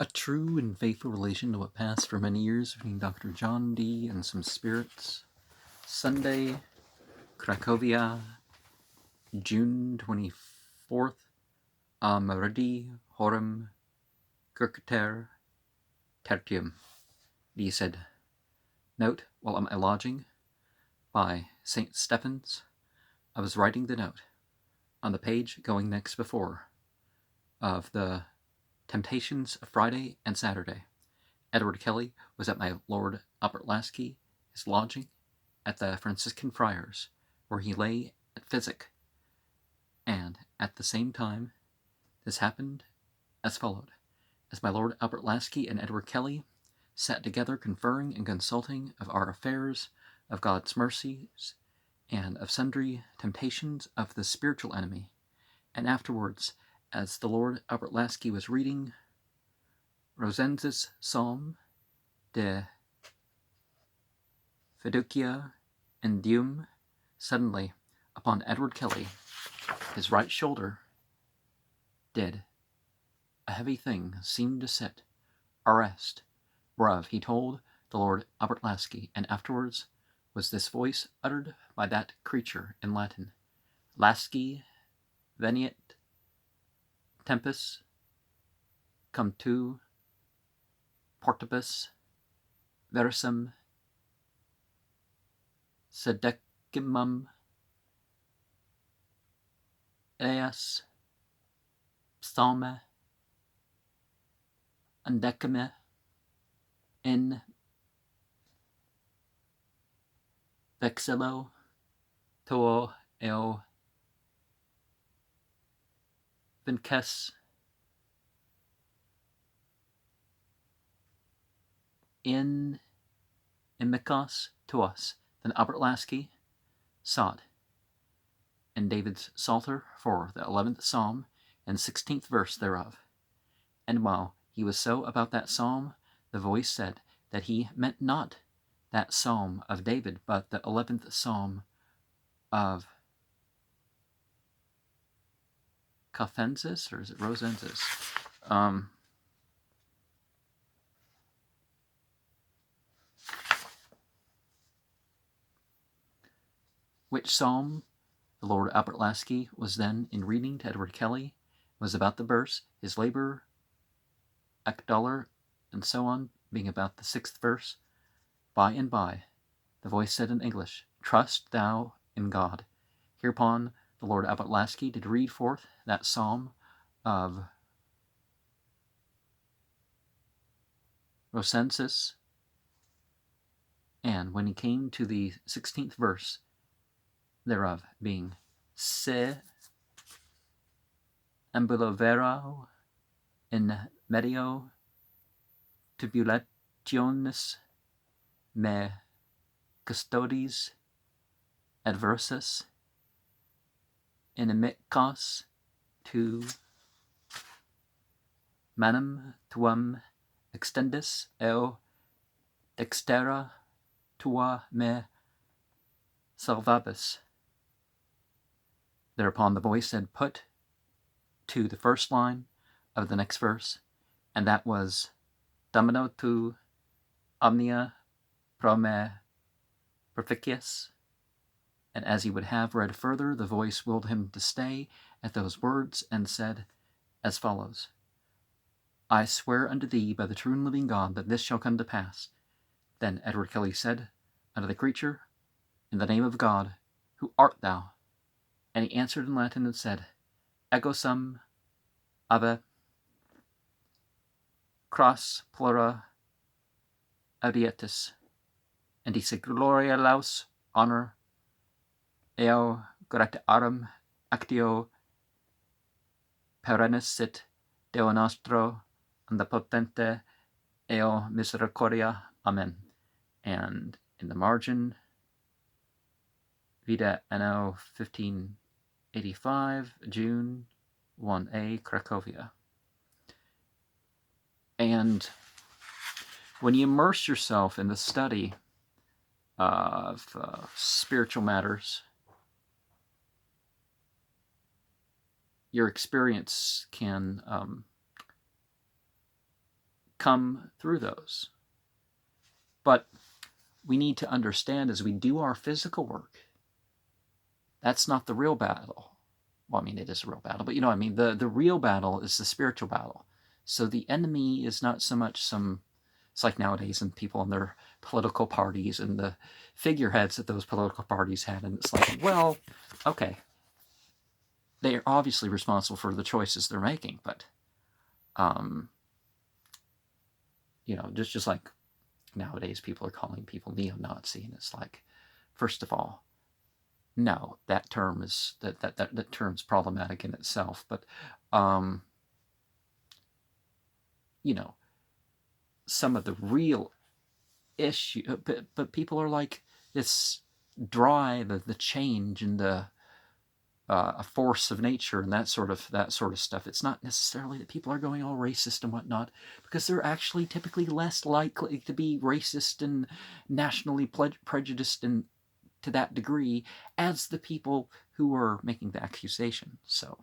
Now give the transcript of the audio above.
A true and faithful relation to what passed for many years between Dr. John D. and some spirits. Sunday, Cracovia, June 24th. Meridi horum circuiter tertium. D said, Note, while at my lodging, by St. Stephen's, I was writing the note, on the page going next before, of the Temptations of Friday and Saturday. Edward Kelly was at my Lord Albert Lasky, his lodging, at the Franciscan Friars, where he lay at physic, and at the same time this happened as followed. As my Lord Albert Lasky and Edward Kelly sat together conferring and consulting of our affairs, of God's mercies, and of sundry temptations of the spiritual enemy, and afterwards, as the Lord Albert Lasky was reading Rosen's Psalm de Fiducia in Deum, suddenly, upon Edward Kelly, his right shoulder, did a heavy thing seem to sit, arrest, whereof he told the Lord Albert Lasky, and afterwards was this voice uttered by that creature in Latin, Lasky veniet tempus cum tu portibus versum sedecimum eas psalme undecime in vexillo tuo eo vinces in imicos tuos. Then Albert Lasky sought in David's Psalter for the 11th Psalm and 16th verse thereof. And while he was so about that psalm, the voice said that he meant not that psalm of David, but the 11th Psalm of Cofensis, or is it Rosensis? Which psalm the Lord Albert Lasky was then in reading to Edward Kelly was about the verse, his labor, $1, and so on, being about the 6th verse. By and by, the voice said in English, Trust thou in God. Hereupon the Lord Albert Lasky did read forth that psalm of Rosensis, and when he came to the 16th verse thereof, being Se ambulovero in medio tribulationis me custodes adversus inimicos tu manum tuam extendis eo dextera tua me salvabis. Thereupon the voice said, Put to the first line of the next verse, and that was Domino tu omnia pro me perficius. And as he would have read further, the voice willed him to stay at those words and said as follows, I swear unto thee by the true and living God that this shall come to pass. Then Edward Kelly said unto the creature, In the name of God, who art thou? And he answered in Latin and said, Ego sum ave cras plura audietis. And he said, Gloria laus, honor, eo gratiarum actio perennis sit Deo nostro omnipotente eo misericordia. Amen. And in the margin, Vita Anno 1585, June 1A, Cracovia. And when you immerse yourself in the study of spiritual matters, your experience can come through those. But we need to understand as we do our physical work, that's not the real battle. Well, I mean, it is a real battle, but you know what I mean? The real battle is the spiritual battle. So the enemy is not so much it's like nowadays and people in their political parties and the figureheads that those political parties had, and it's like, well, okay, they are obviously responsible for the choices they're making, but, you know, just like nowadays people are calling people neo-Nazi, and it's like, first of all, no, that term is that term's problematic in itself, but you know, some of the real issue, but people are like, this drive of the change and the a force of nature and that sort of stuff. It's not necessarily that people are going all racist and whatnot, because they're actually typically less likely to be racist and nationally prejudiced and to that degree as the people who are making the accusation. So